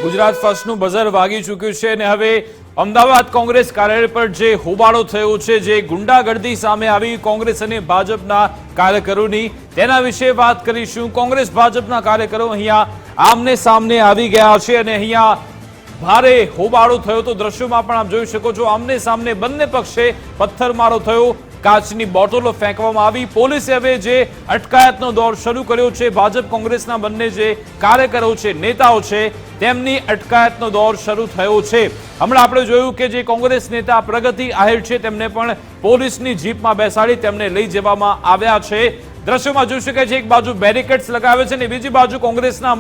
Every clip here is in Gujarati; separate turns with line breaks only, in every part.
ગુજરાત ફર્સ્ટનું બઝર વાગી ચૂક્યું છે અને હવે અમદાવાદ કોંગ્રેસ કાર્યાલય પર જે હોબાળો થયો છે, જે ગુંડાગર્દી સામે આવી કોંગ્રેસ અને ભાજપના કાર્યકરોની, તેના વિશે વાત કરીશું। કોંગ્રેસ ભાજપના કાર્યકરો અહીંયા આમને સામને આવી ગયા છે અને અહીંયા ભારે હોબાળો થયો તો દ્રશ્યોમાં પણ આપ જોઈ શકો છો। આમને સામને બંને પક્ષે પથ્થરમારો થયો, કાચની બોટલો ફેંકવામાં આવી। પોલીસે હવે જે અટકાયતનો દોર શરૂ કર્યો છે, ભાજપ કોંગ્રેસના બંને જે કાર્યકરો છે, નેતાઓ છે, તેમની અટકાયતનો દોર શરૂ થયો છે। હમણાં આપણે જોયું કે જે કોંગ્રેસ નેતા પ્રગતિ આહિર છે, તેમને પણ પોલીસની જીપમાં બેસાડી તેમને લઈ જવામાં આવ્યા છે। દ્રશ્યોમાં જોઈ શકાય છે, એક બાજુ બેરિકેડ્સ લગાવે છે અને બીજી બાજુ કોંગ્રેસના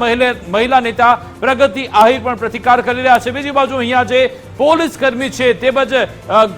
મહિલા નેતા પ્રગતિ આહિર પણ પ્રતિકાર કરી રહ્યા છે। બીજી બાજુ અહીંયા જે પોલીસ કર્મી છે તે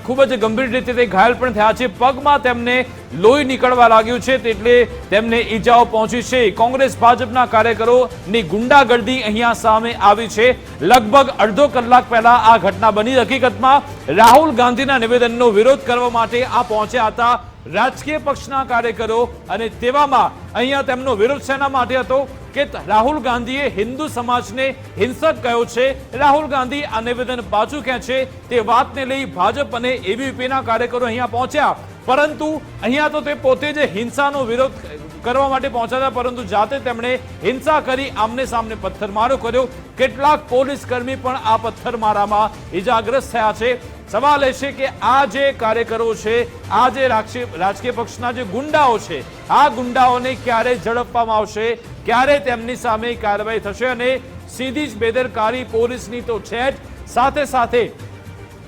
ખૂબ જ ગંભીર રીતે તે ઘાયલ પણ થયા છે, પગમાં તેમને લોહી નીકળવા લાગ્યું છે, એટલે તેમને ઈજાઓ પહોંચી છે। કોંગ્રેસ ભાજપના કાર્યકરોની ગુંડાગર્દી અહીંયા સામે આવી છે। લગભગ અડધો કલાક પહેલા આ ઘટના બની। હકીકતમાં રાહુલ ગાંધીના નિવેદનનો વિરોધ કરવા માટે આ પહોંચ્યા હતા રાજકીય પક્ષના કાર્યકરો, અને તેવામાં અહીંયા તેમનો વિરોધ શેના માટે હતો કે રાહુલ ગાંધીએ હિન્દુ સમાજને હિંસક કહ્યો છે। રાહુલ ગાંધી આ નિવેદન પાછું ખેંચે તે વાતને લઈ ભાજપ અને એબીવીપીના કાર્યકરો અહીંયા પહોંચ્યા, પરંતુ અહીંયા તો તે પોતે જ હિંસાનો વિરોધ કરવા માટે પહોંચ્યા હતા, પરંતુ જાતે તેમણે હિંસા કરી, આમને સામને પથ્થરમારો કર્યો। કેટલાક પોલીસ કર્મી પણ આ પથ્થરમારામાં ઇજાગ્રસ્ત થયા છે। સવાલ એ છે કે આ જે કાર્યકરો છે, આ જે રાજકીય પક્ષના જે ગુંડાઓ છે, આ ગુંડાઓને ક્યારે ઝડપવામાં આવશે, ક્યારે તેમની સામે કાર્યવાહી થશે? અને સીધી જ બેદરકારી પોલીસની તો છે જ, સાથે સાથે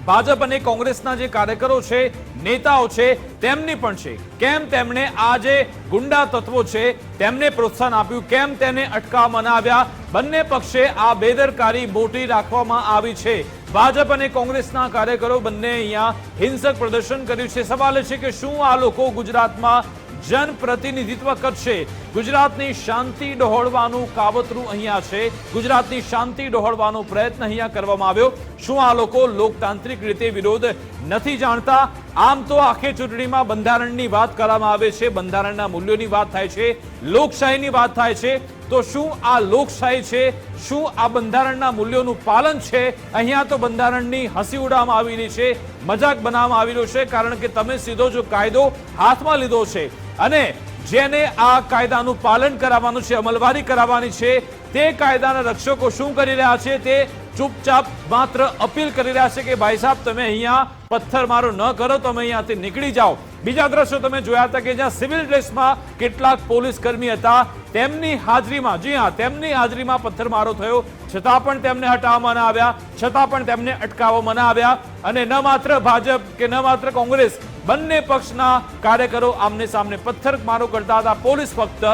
ભાજપ અને કોંગ્રેસના જે કાર્યકરો છે, નેતાઓ છે, તેમની પણ છે। કેમ તેમણે આ જે ગુંડા તત્વો છે તેમને પ્રોત્સાહન આપ્યું, કેમ તેને અટકાવવામાં આવ્યા? બંને પક્ષે આ બેદરકારી મોટી રાખવામાં આવી છે। ભાજપ અને કોંગ્રેસના કાર્યકરો બંને અહીંયા હિંસક પ્રદર્શન કર્યું છે। સવાલ એ છે કે શું આ લોકો ગુજરાતમાં જનપ્રતિનિધિત્વ કરશે? ગુજરાતની શાંતિ ડહોળવાનું કાવતરું અહીંયા છે, ગુજરાતની શાંતિ ડહોળવાનો પ્રયત્ન અહીંયા કરવામાં આવ્યો। શું આ લોકો લોકતાંત્રિક રીતે વિરોધ નથી જાણતા? આમ તો આખી ચૂંટણીમાં બંધારણની વાત કરવામાં આવે છે, બંધારણના મૂલ્યોની વાત થાય છે, લોકશાહીની વાત થાય છે, તો શું આ લોકશાહી છે? શું આ બંધારણના મૂલ્યોનું પાલન છે? અહીંયા તો બંધારણની હસી ઉડાવવામાં આવેલી છે, મજાક બનાવવામાં આવેલો છે, કારણ કે તમે સીધો જો કાયદો હાથમાં લીધો છે અને જેને આ કાયદાનું પાલન કરાવવાનું છે, અમલવારી કરાવવાની છે, તે કાયદાના રક્ષકો શું કરી રહ્યા છે? તે ચૂપચાપ માત્ર અપીલ કરી રહ્યા છે કે ભાઈ સાહેબ, તમે અહીંયા પથ્થરમારો ન કરો, તમે અહીંયાથી નીકળી જાઓ। બીજા દ્રશ્યો તમે જોયા હતા કે જ્યાં સિવિલ ડ્રેસમાં કેટલાક પોલીસ કર્મી હતા, તેમની હાજરીમાં, જી હા, તેમની હાજરીમાં પથ્થરમારો થયો, છતાં પણ તેમને હટાવવામાં ન આવ્યા, છતાં પણ તેમને અટકાવવામાં ન આવ્યા। અને ન માત્ર ભાજપ કે ન માત્ર કોંગ્રેસ, બંને પક્ષના કાર્યકરો આમને સામને પથ્થરમારો કરતા હતા, પોલીસ ફક્ત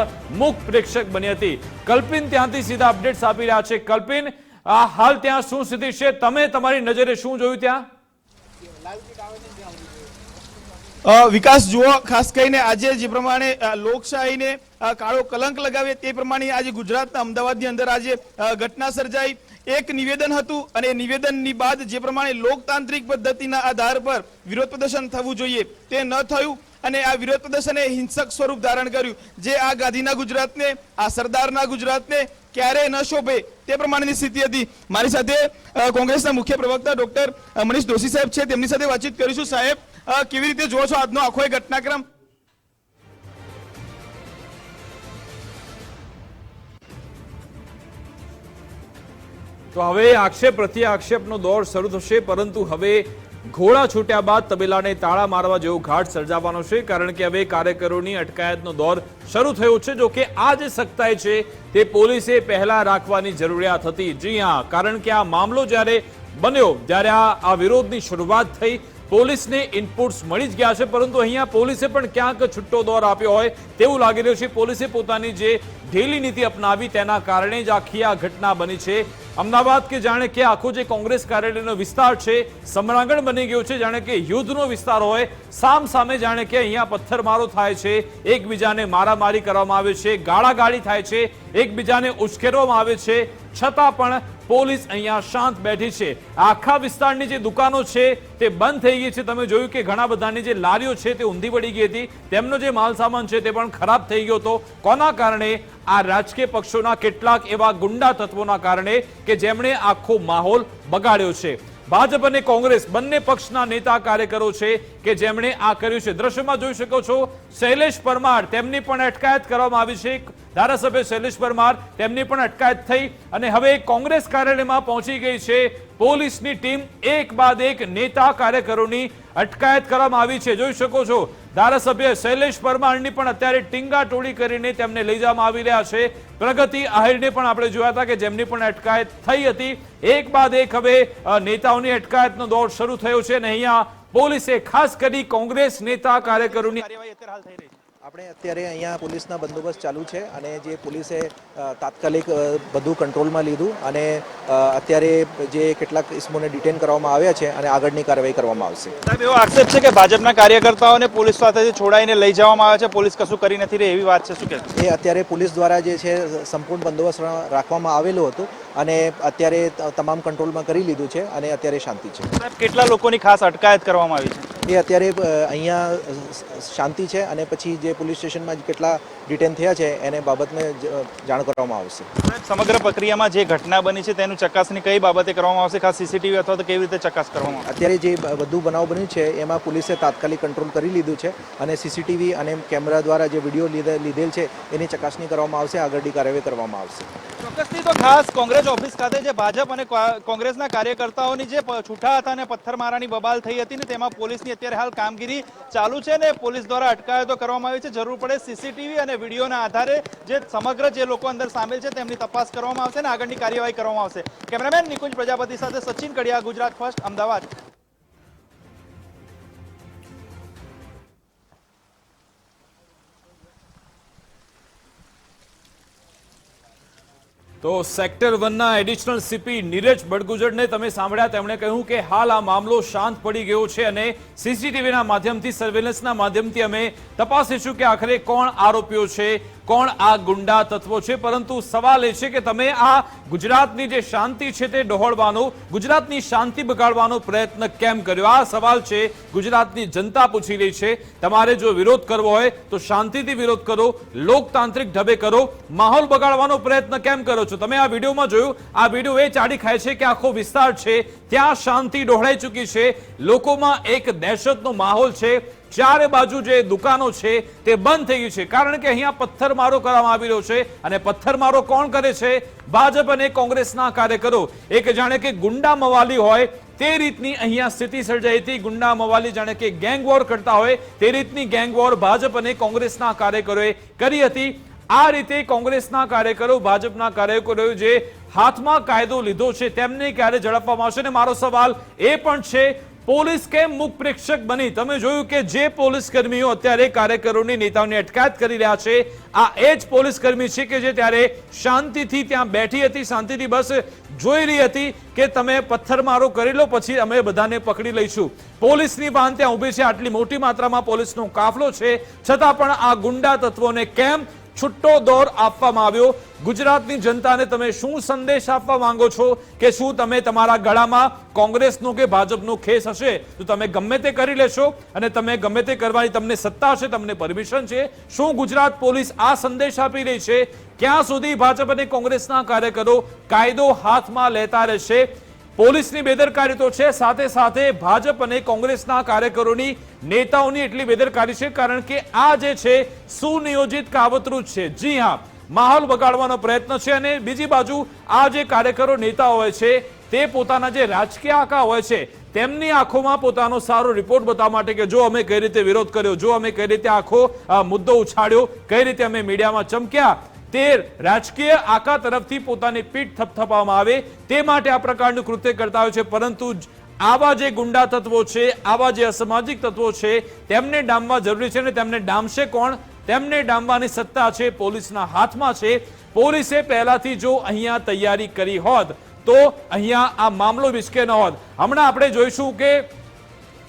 મૂક પ્રેક્ષક બની હતી। કલ્પિન ત્યાંથી સીધા અપડેટ્સ આપી રહ્યા છે। કલ્પિન, આ હાલ ત્યાં શું સ્થિતિ છે? તમે તમારી નજરે શું જોયું ત્યાં?
વિકાસ જુઓ, ખાસ કરીને આજે જે પ્રમાણે લોકશાહીને કાળો કલંક લગાવે તે પ્રમાણે આજે ગુજરાતના અમદાવાદની અંદર આજે ઘટના સર્જાઈ। એક નિવેદન હતું અને નિવેદનની બાદ જે પ્રમાણે લોકતાંત્રિક પદ્ધતિના આધાર પર વિરોધ પ્રદર્શન થવું જોઈએ તે ન થયું અને આ વિરોધ પ્રદર્શને હિંસક સ્વરૂપ ધારણ કર્યું, જે આ ગાંધીના ગુજરાતને, આ સરદારના ગુજરાતને ક્યારેય ન શોભે તે પ્રમાણેની સ્થિતિ હતી। મારી સાથે કોંગ્રેસના મુખ્ય પ્રવક્તા ડોક્ટર મનીષ દોશી સાહેબ છે, તેમની સાથે વાતચીત કરીશું। સાહેબ, કેવી રીતે જોવો છો આજનો આખો એ ઘટનાક્રમ?
તો હવે આક્ષેપ પ્રત્યે આક્ષેપનો દોર શરૂ થશે, પરંતુ હવે ઘોડા છૂટ્યા બાદ તબેલાને તાળા મારવા જેવો ઘાટ સર્જાવાનો છે, કારણ કે હવે કાર્યકરોની અટકાયતનો દોર શરૂ થયો છે। જો કે આ જે સખ્તાઈ છે તે પોલીસે પહેલા રાખવાની જરૂરિયાત હતી। જી હા, કારણ કે આ મામલો જ્યારે બન્યો, જ્યારે આ વિરોધની શરૂઆત થઈ, પોલીસને ઇનપુટ્સ મળી જ ગયા છે, પરંતુ અહીંયા પોલીસે પણ ક્યાંક છૂટો દોર આપ્યો હોય તેવું લાગી રહ્યું છે। પોલીસે પોતાની જે ઢીલી નીતિ અપનાવી તેના કારણે જ આખી આ ઘટના બની છે। અમદાવાદ કે જાણે કે આખો જે કોંગ્રેસ કાર્યાલયનો વિસ્તાર છે સમરાંગણ બની ગયો છે, જાણે કે યુદ્ધનો વિસ્તાર હોય, સામ સામે જાણે કે અહીંયા પથ્થરમારો થાય છે, એકબીજાને મારામારી કરવામાં આવે છે, ગાળાગાળી થાય છે, એકબીજાને ઉશ્કેરવામાં આવે છે, છતાં પણ પોલીસ અહીંયા શાંત બેઠી છે। આખા વિસ્તારની જે દુકાનો છે તે બંધ થઈ ગઈ છે। તમે જોયું કે ઘણા બધાની જે લારીઓ છે તે ઊંધી પડી ગઈ હતી, તેમનો જે માલ સામાન છે તે પણ ખરાબ થઈ ગયો હતો। કોના કારણે? આ રાજકીય પક્ષોના કેટલાક એવા ગુંડા તત્વોના કારણે કે જેમણે આખો માહોલ બગાડ્યો છે. ભાજપ અને કોંગ્રેસ બંને પક્ષના નેતા કાર્યકરો છે કે જેમણે આ કર્યું છે. દ્રશ્યમાં જોઈ શકો છો શૈલેષ પરમાર, તેમની પણ અટકાયત કરવામાં આવી છે. ધારાસભ્ય શૈલેષ પરમાર, તેમની પણ અટકાયત થઈ અને હવે કોંગ્રેસ કાર્યાલયમાં પહોંચી ગઈ છે પોલીસની ટીમ. એક બાદ એક નેતા કાર્યકરોની અટકાયત કરવામાં આવી છે. જોઈ શકો છો ધારાસભ્ય શૈલેષ પરમારની પણ અત્યારે ટીંગાટોળી કરીને તેમને લઈ જવામાં આવી રહ્યા છે. પ્રગતિ આહિરને પણ આપણે જોયા હતા કે જેમની પણ અટકાયત થઈ હતી. એક બાદ એક હવે નેતાઓની અટકાયતનો દોર શરૂ થયો છે અને અહીંયા પોલીસે ખાસ કરી કોંગ્રેસ નેતા કાર્યકરોની કાર્યવાહી અત્યારે હાલ થઈ રહી છે.
આપણે અત્યારે અહીંયા પોલીસના બંદોબસ્ત ચાલુ છે અને જે પોલીસે તાત્કાલિક બધું કંટ્રોલમાં લીધું અને અત્યારે જે કેટલાક ઇસમોને ડિટેન કરવામાં આવ્યા છે અને આગળની કાર્યવાહી કરવામાં આવશે.
સાહેબ, એવો આક્ષેપ છે કે ભાજપના કાર્યકર્તાઓને પોલીસ સાથેથી છોડાઈને લઈ જવામાં આવે છે, પોલીસ કશું કરી નથી રહી, એવી વાત છે, શું કહેશો?
એ અત્યારે પોલીસ દ્વારા જે છે સંપૂર્ણ બંદોબસ્ત રાખવામાં આવેલું હતું અને અત્યારે તમામ કંટ્રોલમાં કરી લીધું છે અને અત્યારે શાંતિ છે.
સાહેબ, કેટલા લોકોની ખાસ અટકાયત કરવામાં આવી છે?
એ અત્યારે અહીંયા શાંતિ છે અને પછી જે પોલીસ સ્ટેશનમાં કેટલા ડિટેન થયા છે એને બાબતને જાણ કરવામાં આવશે.
સમગ્ર પ્રક્રિયામાં જે ઘટના બની છે તેનું ચકાસણી કઈ બાબતે કરવામાં આવશે? ખાસ સીસીટીવી અથવા તો કેવી રીતે ચકાસ કરવામાં આવશે?
અત્યારે જે બધું બનાવ બન્યું છે એમાં પોલીસે તાત્કાલિક કંટ્રોલ કરી લીધું છે અને સીસીટીવી અને કેમેરા દ્વારા જે વિડીયો લીધેલ છે એની ચકાસણી કરવામાં આવશે, આગળની કાર્યવાહી કરવામાં આવશે.
ચોક્કસથી તો ખાસ કોંગ્રેસ ઓફિસ ખાતે જે ભાજપ અને કોંગ્રેસના કાર્યકર્તાઓની જે છૂટા હતા અને પથ્થરમારાની બબાલ થઈ હતી ને તેમાં પોલીસની અત્યારે હાલ કામગીરી ચાલુ છે ને પોલીસ દ્વારા અટકાયતો કરવામાં આવી છે. જરૂર પડે સીસીટીવી અને વિડીયોના આધારે જે સમગ્ર જે લોકો અંદર સામેલ છે તેમની તપાસ કરવામાં આવશે અને આગળની કાર્યવાહી કરવામાં આવશે. કેમેરામેન નિકુંજ પ્રજાપતિ સાથે સચિન કડિયા, ગુજરાત ફર્સ્ટ, અમદાવાદ.
તો સેક્ટર 1ના એડિશનલ સીપી નીરજ બડગુજરને તમે સાંભળ્યા. તેમણે કહ્યું કે હાલ આ મામલો શાંત પડી ગયો છે અને સીસીટીવીના માધ્યમથી, સર્વેલન્સના માધ્યમથી અમે તપાસીશું કે આખરે કોણ આરોપીઓ છે, કોણ આ ગુંડા તત્વો છે. પરંતુ સવાલ એ છે કે તમે આ ગુજરાતની જે શાંતિ છે તે ડહોળવાનો, ગુજરાતની શાંતિ બગાડવાનો પ્રયત્ન કેમ કર્યો? આ સવાલ છે ગુજરાતની જનતા પૂછી રહી છે. તમારે જો વિરોધ કરવો હોય તો શાંતિથી વિરોધ કરો, લોકતાંત્રિક ઢબે કરો. માહોલ બગાડવાનો પ્રયત્ન કેમ કરો છો? તમે આ વિડીયોમાં જોયું, આ વિડીયો એ ચાડી ખાય છે કે આખો વિસ્તાર છે ત્યાં શાંતિ ડહોળાઈ ચૂકી છે. લોકોમાં એક દહેશતનો માહોલ છે. ચારે બાજુ જે દુકાનો છે તે બંધ થઈ ગઈ છે કારણ કે અહીંયા પથ્થરમારો કરવામાં આવી રહ્યો છે. અને પથ્થરમારો કોણ કરે છે? ભાજપ અને કોંગ્રેસના કાર્યકરો. એક જાણે કે ગુંડા મવાલી હોય તે રીતની અહીંયા સ્થિતિ સર્જાઈ હતી. ગુંડા મવાલી જાણે કે ગેંગ વોર કરતા હોય તે રીતની ગેંગ વોર ભાજપ અને કોંગ્રેસના કાર્યકરોએ કરી હતી. આ રીતે કોંગ્રેસના કાર્યકરો, ભાજપના કાર્યકરોએ જે હાથમાં કાયદો લીધો છે તેમને ક્યારે ઝડપવામાં આવશે? અને મારો સવાલ એ પણ છે, પોલીસ કેમ મુખ પ્રેક્ષક બની? તમે જોયું કે જે પોલીસ કર્મીઓ અત્યારે કાર્યકરોની, નેતાઓની અટકાયત કરી રહ્યા છે, આ એ જ પોલીસ કર્મી છે કે જે ત્યારે શાંતિથી ત્યાં બેઠી હતી, શાંતિથી બસ જોઈ રહી હતી કે તમે પથ્થરમારો કરી લો પછી અમે બધાને પકડી લઈશું. પોલીસની વાહન ત્યાં ઊભી છે, આટલી મોટી માત્રામાં પોલીસનો કાફલો છે, છતાં પણ આ ગુંડા તત્વોને કેમ છૂટો દોર આપવામાં આવ્યો? ગુજરાતની જનતાને તમે શું સંદેશ આપવા માંગો છો? કે શું તમે તમારા ગળામાં કોંગ્રેસનો કે ભાજપનો ખેસ હશે તો તમે ગમે તે કરી લેશો અને તમે ગમે તે કરવાની તમને સત્તા હશે, તમને પરમિશન છે? શું ગુજરાત પોલીસ આ સંદેશ આપી રહી છે? ક્યાં સુધી ભાજપ અને કોંગ્રેસના કાર્યકરો કાયદો હાથમાં લેતા રહેશે? પોલીસની બેદરકારી તો છે, સાથે સાથે ભાજપ અને કોંગ્રેસના કાર્યકરોની, નેતાઓની એટલી બેદરકારી છે કારણ કે આ જે છે સુનિયોજિત કાવતરું છે. જી હા, માહોલ બગાડવાનો પ્રયત્ન છે. અને બીજી બાજુ આ જે કાર્યકરો, નેતા હોય છે તે પોતાના જે રાજકીય આંખા હોય છે તેમની આંખોમાં પોતાનો સારો રિપોર્ટ બતાવવા માટે કે જો અમે કઈ રીતે વિરોધ કર્યો, જો અમે કઈ રીતે આખો મુદ્દો ઉછાળ્યો, કઈ રીતે અમે મીડિયામાં ચમક્યા, તે રાજકીય આંખા તરફથી પોતાની પીઠ થપથપાવવામાં આવે તે માટે આ પ્રકારનું કૃત્ય કરતા હોય છે. પરંતુ આવા જે ગુંડા તત્વો છે, આવા જે અસામાજિક તત્વો છે તેમને ડામવા જરૂરી છે. અને તેમને ડામશે કોણ? તેમને ડામવાની સત્તા છે પોલીસના હાથમાં છે. પોલીસે પહેલાથી જો અહીંયા તૈયારી કરી હોત તો અહીંયા આ મામલો વિસકે ન હોત. હમણાં આપણે જોઈશું કે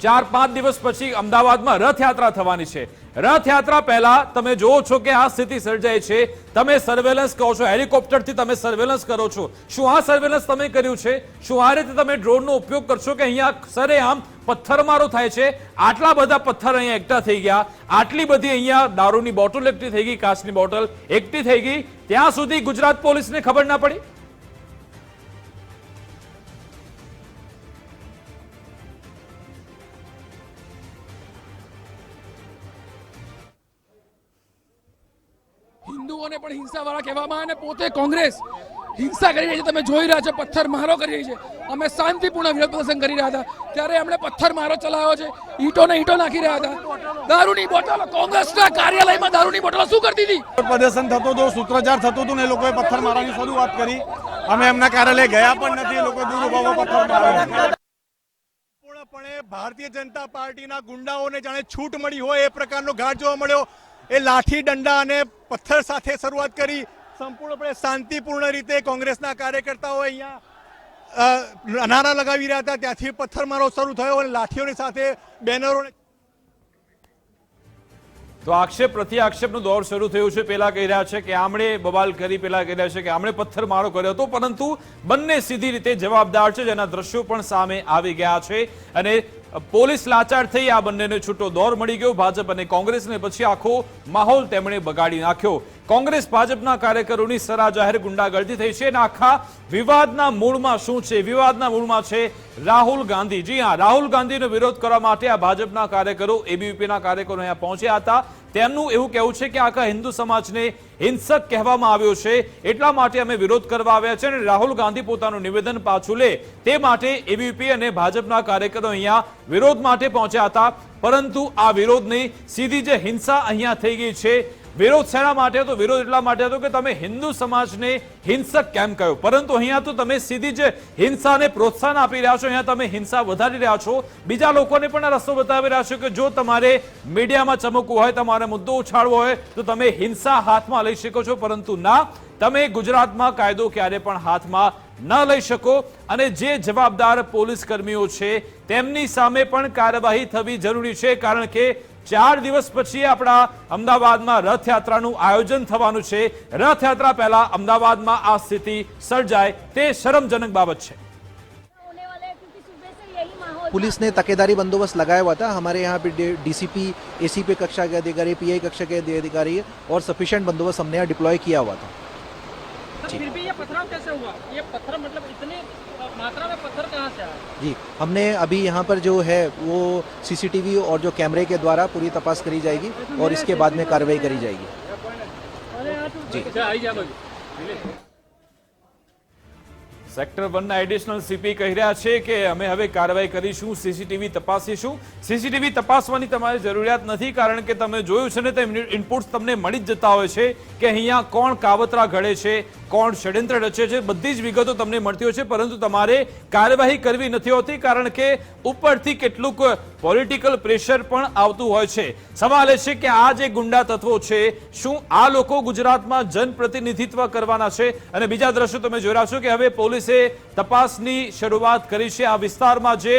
4-5 દિવસ પછી અમદાવાદમાં રથયાત્રા થવાની છે. રથયાત્રા પહેલા તમે જોવો છો કે આ સ્થિતિ સર્જાય છે. તમે સર્વેલન્સ કહો છો, હેલિકોપ્ટરથી તમે સર્વેલન્સ કરો છો. શું આ સર્વેલન્સ તમે કર્યું છે? શું આ રીતે તમે ડ્રોનનો ઉપયોગ કરશો કે અહીંયા સરેઆમ પથ્થરમારો થાય છે? આટલા બધા પથ્થર અહીંયા એકઠા થઈ ગયા, આટલી બધી અહીંયા દારૂની બોટલ એકઠી થઈ ગઈ, કાચની બોટલ એકઠી થઈ ગઈ, ત્યાં સુધી ગુજરાત પોલીસને ખબર ના પડી?
હિન્દુઓને પણ હિંસાવાળા કહેવામાં અને પોતે કોંગ્રેસ હિંસા કરી રહી છે. તમે જોઈ રહ્યા છો પથ્થરમારો કરી રહી છે. અમે શાંતિપૂર્ણ વિરોધ પ્રદર્શન કરી રહ્યા હતા ત્યારે એમણે પથ્થરમારો ચલાવ્યો છે, ઈંટોને ઈંટો નાખી રહ્યા હતા. દારૂની બોટલો, કોંગ્રેસના કાર્યાલયમાં દારૂની બોટલો શું કરતી હતી?
પ્રદર્શન થતું હતું, સૂત્રોચ્ચાર થતું હતું ને એ લોકોએ પથ્થર મારવાની શરૂઆત કરી. અમે એમના કાર્યાલય ગયા પણ નથી, એ લોકોએ દૂર ઉભા પથ્થર માર્યા.
પૂર્ણપણે ભારતીય જનતા પાર્ટીના ગુંડાઓને જાણે છૂટ મળી હોય એ પ્રકારનો ઘાટ જોવા મળ્યો. એ લાઠી દંડા અને પથ્થર સાથે શરૂઆત કરી. સંપૂર્ણપણે શાંતિપૂર્ણ રીતે કોંગ્રેસના કાર્યકર્તાઓ અહીંયા નારા લગાવી રહ્યા હતા, ત્યાંથી પથ્થરમારો શરૂ થયો અને લાઠીઓની સાથે બેનરો.
તો આક્ષેપ પ્રતિ આક્ષેપનો દોર શરૂ થયો છે. પેલા કહી રહ્યા છે કે આમણે બબાલ કરી, પેલા કહી રહ્યા છે કે આમણે પથ્થરમારો કર્યો હતો, પરંતુ બંને સીધી રીતે જવાબદાર છે, જેના દ્રશ્યો પણ સામે આવી ગયા છે. અને પોલીસ લાચાર થઈ આ બંનેને છૂટો દોર મળી ગયો. ભાજપ અને કોંગ્રેસને પછી આખો માહોલ તેમણે બગાડી નાખ્યો. કોંગ્રેસ ભાજપના કાર્યકરોની સરા જાહેર ગુંડાગર્દી થઈ છે. અને આખા વિવાદના મૂળમાં શું છે? વિવાદના મૂળમાં છે રાહુલ ગાંધી. જી હા, રાહુલ ગાંધીનો વિરોધ કરવા માટે આ ભાજપના કાર્યકરો, એબીવીપીના કાર્યકરો અહીંયા પહોંચ્યા હતા. તેમનું એવું કહેવું છે કે આખા હિન્દુ સમાજને હિંસક કહેવામાં આવ્યો છે, એટલા માટે અમે વિરોધ કરવા આવ્યા છે. અને રાહુલ ગાંધી પોતાનું નિવેદન પાછું લે તે માટે એબીવીપી અને ભાજપના કાર્યકરો અહીંયા વિરોધ માટે પહોંચ્યા હતા. પરંતુ આ વિરોધની સીધી જે હિંસા અહીંયા થઈ ગઈ છે. વિરોધ શેના માટે હતો? વિરોધ એટલા માટે હતો કે તમે હિન્દુ સમાજને હિંસક કેમ કહ્યો, પરંતુ અહીંયા તો તમે સીધી જ હિંસાને પ્રોત્સાહન આપી રહ્યા છો. અહીંયા તમે હિંસા વધારી રહ્યા છો. બીજા લોકોને પણ આ રસ્તો બતાવી રહ્યા છો કે જો તમારે મીડિયામાં ચમકવું હોય, તમારે મુદ્દો ઉછાળવો હોય તો તમે હિંસા હાથમાં લઈ શકો છો, પરંતુ ના, તમે ગુજરાતમાં કાયદો ક્યારે પણ હાથમાં ન લઈ શકો. અને જે જવાબદાર પોલીસ કર્મીઓ છે તેમની સામે પણ કાર્યવાહી થવી જરૂરી છે, કારણ કે 4 દિવસ પછી આપણા અમદાવાદમાં રથયાત્રાનું આયોજન થવાનું છે. રથયાત્રા પહેલા અમદાવાદમાં આ સ્થિતિ સર્જાય તે શરમજનક બાબત છે.
पुलिस ने तकेदारी बंदोबस्त लगाया हुआ था. हमारे यहाँ पे डीसीपी, एसीपी कक्षा के अधिकारी, पीआई कक्षा के अधिकारी और सफिशिएंट बंदोबस्त हमने यहाँ डिप्लॉय किया हुआ था.
फिर भी ये पथराव कैसे हुआ? ये पत्थर मतलब इतनी मात्रा में पत्थर कहाँ से आया?
जी, हमने अभी यहाँ पर जो है वो सीसीटीवी और जो कैमरे के द्वारा पूरी तपास करी जाएगी और इसके बाद में कार्रवाई करी जाएगी. जी.
સેક્ટર 1ના એડિશનલ સીપી કહી રહ્યા છે કે અમે હવે કાર્યવાહી કરીશું, સીસીટીવી તપાસીશું. સીસીટીવી તપાસવાની તમારી જરૂરિયાત નથી, કારણ કે તમે જોયું છે ને તેમ ઇનપુટ્સ તમને મળી જ જતા હોય છે કે અહીંયા કોણ કાવતરા ઘડે છે, કોણ ષડયંત્ર રચે છે, બધી જ વિગતો તમને મળતી હોય છે. પરંતુ તમારે કાર્યવાહી કરવી નથી હોતી, કારણ કે ઉપરથી કેટલુંક પોલિટિકલ પ્રેશર પણ આવતું હોય છે. સવાલ એ છે કે આ જે ગુંડા તત્વો છે, શું આ લોકો ગુજરાતમાં જનપ્રતિનિધિત્વ કરવાના છે? અને બીજા દ્રશ્યો તમે જોઈ રહ્યા છો કે હવે પોલીસે તપાસની શરૂઆત કરી છે. આ વિસ્તારમાં જે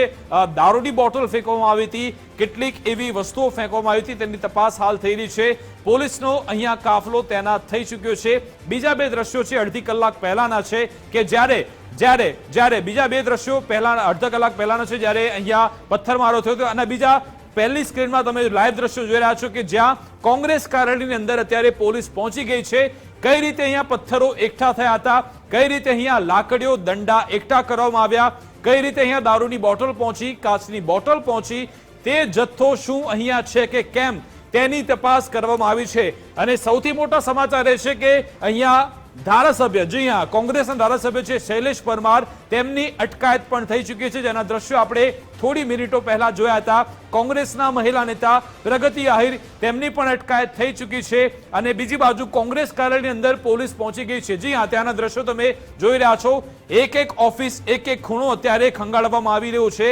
દારૂની બોટલ ફેંકવામાં આવી હતી, કેટલીક એવી વસ્તુઓ ફેંકવામાં આવી હતી, તેની તપાસ હાલ થઈ રહી છે. પોલીસનો અહીંયા કાફલો તૈનાત થઈ ચૂક્યો છે. બીજા 2 દ્રશ્યો છે અડધી કલાક પહેલાના છે કે જ્યારે બીજા 2 દ્રશ્યો પહેલા અડધા કલાક પહેલાના છે, જ્યારે અહીંયા પથ્થરમારો થયો હતો. અને બીજા પહેલી સ્ક્રીનમાં તમે લાઈવ દ્રશ્યો જોઈ રહ્યા છો કે જ્યાં કોંગ્રેસ કાર્યાલયની અંદર અત્યારે પોલીસ પહોંચી ગઈ છે. કઈ રીતે અહીંયા પથ્થરો એકઠા થયા હતા, કઈ રીતે અહીંયા લાકડીઓ, દંડા એકઠા કરવામાં આવ્યા, કઈ રીતે અહીંયા દારૂની બોટલ પહોંચી, કાચની બોટલ પહોંચી, તે જથ્થો શું અહીંયા છે કે કેમ, તેની તપાસ કરવામાં આવી છે. અને સૌથી મોટા સમાચાર એ છે કે અહીંયા ધારાસભ્ય, જી હા, કોંગ્રેસના ધારાસભ્ય છે શૈલેષ પરમાર, તેમની અટકાયત પણ થઈ ચૂકી છે, જેના દ્રશ્યો આપણે થોડી મિનિટો પહેલા જોયા હતા. કોંગ્રેસના મહિલા નેતા પ્રગતિ આહિર, તેમની પણ અટકાયત થઈ ચૂકી છે. અને બીજી બાજુ કોંગ્રેસ કાર્યાલયની અંદર પોલીસ પહોંચી ગઈ છે. જી હા, ત્યાંના દ્રશ્યો તમે જોઈ રહ્યા છો. એક ઓફિસ, એક ખૂણો અત્યારે ખંગાળવામાં આવી રહ્યો છે.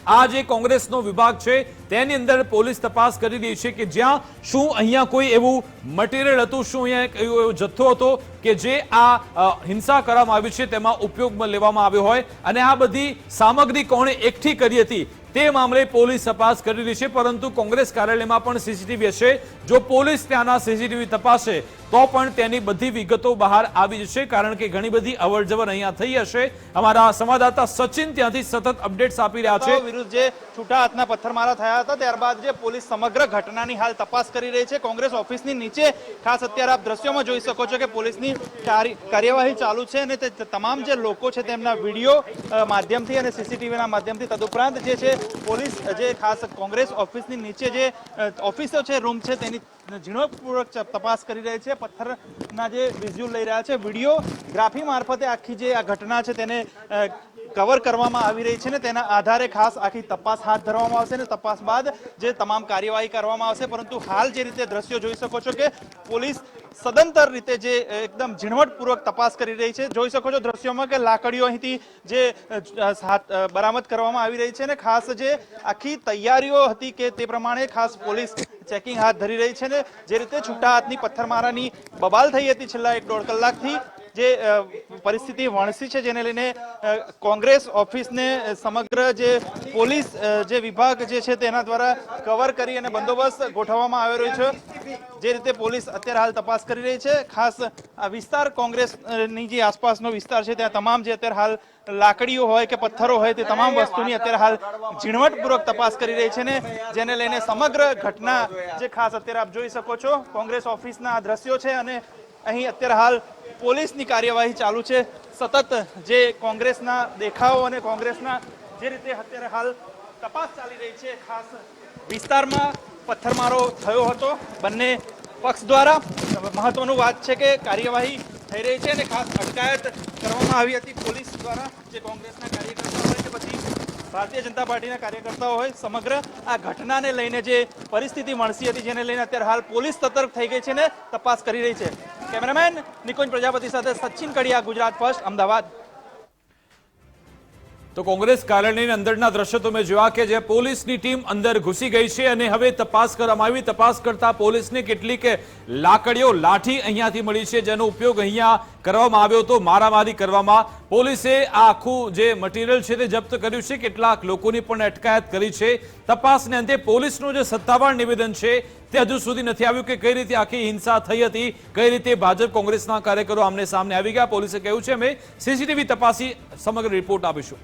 આ જે કોંગ્રેસનો વિભાગ છે તેની અંદર પોલીસ તપાસ કરી રહી છે કે જ્યાં શું અહીંયા કોઈ એવું મટીરિયલ હતું, શું અહીંયા એવો જથ્થો હતો કે જે આ હિંસા કરવામાં આવી છે તેમાં ઉપયોગમાં લેવામાં આવ્યો હોય, અને આ બધી સામગ્રી કોણે એકઠી કરી હતી તે મામલે પોલીસ તપાસ કરી રહી છે. પરંતુ કોંગ્રેસ કાર્યાલયમાં પણ સીસીટીવી હશે. જો પોલીસ ત્યાંના સીસીટીવી તપાસે તો પણ તેની બધી વિગતો બહાર આવી જશે, કારણ કે ઘણી બધી અવરજવર અહીંયા થઈ હશે. અમારા સંવાદદાતા સચિન ત્યાંથી સતત અપડેટ્સ આપી રહ્યા છે.
વિરુદ્ધ જે છૂટા હાથના પથ્થરમારા થયા હતા ત્યારબાદ જે પોલીસ સમગ્ર ઘટનાની હાલ તપાસ કરી રહી છે. કોંગ્રેસ ઓફિસની નીચે ખાસ અત્યારે આપ દ્રશ્યોમાં જોઈ શકો છો કે પોલીસની કાર્યવાહી ચાલુ છે, અને તે તમામ જે લોકો છે તેમના વિડીયો માધ્યમથી અને સીસીટીવીના માધ્યમથી, તદુપરાંત જે છે પોલીસ જે ખાસ કોંગ્રેસ ઓફિસની નીચે જે ઓફિસો છે, રૂમ છે, તેની ઝીણવટપૂર્વક તપાસ કરી રહી છે. પથ્થરના જે વિઝ્યુઅલ લઈ રહ્યા છે, વિડીયોગ્રાફી મારફતે આખી જે આ ઘટના છે તેને કવર કરવામાં આવી રહી છે, ને તેના આધારે ખાસ આખી તપાસ હાથ ધરવામાં આવશે, ને તપાસ બાદ જે તમામ કાર્યવાહી કરવામાં આવશે. પરંતુ હાલ જે રીતે દ્રશ્યો જોઈ શકો છો કે પોલીસ સદંતર રીતે જે એકદમ ઝીણવટપૂર્વક તપાસ કરી રહી છે. જોઈ શકો છો દ્રશ્યોમાં કે લાકડીઓ અહીંથી જે બરામદ કરવામાં આવી રહી છે, ને ખાસ જે આખી તૈયારીઓ હતી કે તે પ્રમાણે ખાસ પોલીસ ચેકિંગ હાથ ધરી રહી છે. ને જે રીતે છૂટા હાથની પથ્થરમારાની બબાલ થઈ હતી છેલ્લા 1-1.5 કલાકથી, જે પરિસ્થિતિ વણસી છે, જેને લઈને કોંગ્રેસ ઓફિસને સમગ્ર જે પોલીસ જે વિભાગ જે છે તેના દ્વારા કવર કરી અને બંદોબસ્ત ગોઠવવામાં આવી રહ્યો છે. જે રીતે પોલીસ અત્યારે હાલ તપાસ કરી રહી છે, ખાસ આ વિસ્તાર કોંગ્રેસની જે આસપાસનો વિસ્તાર છે ત્યાં તમામ જે અત્યારે હાલ લાકડીઓ હોય કે પથ્થરો હોય તે તમામ વસ્તુની અત્યારે હાલ ઝીણવટપૂર્વક તપાસ કરી રહી છે, ને જેને લઈને સમગ્ર ઘટના જે ખાસ અત્યારે આપ જોઈ શકો છો કોંગ્રેસ ઓફિસના આ દ્રશ્યો છે, અને અહીં અત્યારે હાલ પોલીસની કાર્યવાહી ચાલુ છે. સતત જે કોંગ્રેસના દેખાવો અને કોંગ્રેસના જે રીતે અત્યારે હાલ તપાસ ચાલી રહી છે, ખાસ વિસ્તારમાં પથ્થરમારો થયો હતો બંને પક્ષ દ્વારા. મહત્વનું વાત છે કે કાર્યવાહી થઈ રહી છે, અને ખાસ અટકાયત કરવામાં આવી હતી પોલીસ દ્વારા. જે કોંગ્રેસના કાર્યકર્તાઓ હોય કે પછી ભારતીય જનતા પાર્ટીના કાર્યકર્તાઓ હોય, સમગ્ર આ ઘટનાને લઈને જે પરિસ્થિતિ વણસી હતી જેને લઈને અત્યારે હાલ પોલીસ સતર્ક થઈ ગઈ છે ને તપાસ કરી રહી છે. કેમેરામેન નિકુંજ પ્રજાપતિ સાથે સચિન કડિયા, ગુજરાત ફર્સ્ટ, અમદાવાદ.
તો કોંગ્રેસ કાર્યાલયની અંદરના દ્રશ્યો તમે જોયા કે જે પોલીસની ટીમ અંદર ઘૂસી ગઈ છે અને હવે તપાસ કરવામાં આવી. તપાસ કરતા પોલીસને કેટલીક લાકડીઓ, લાઠી અહીંયાથી મળી છે, જેનો ઉપયોગ અહીંયા કરવામાં આવ્યો હતો મારામારી કરવામાં. પોલીસે આ આખું જે મટીરિયલ છે તે જપ્ત કર્યું છે. કેટલાક લોકોની પણ અટકાયત કરી છે. તપાસને અંતે પોલીસનું જે સત્તાવાર નિવેદન છે તે હજુ સુધી નથી આવ્યું કે કઈ રીતે આખી હિંસા થઈ હતી, કઈ રીતે ભાજપ કોંગ્રેસના કાર્યકરો આમને સામને આવી ગયા. પોલીસે કહ્યું છે અમે સીસીટીવી તપાસી સમગ્ર રિપોર્ટ આપીશું.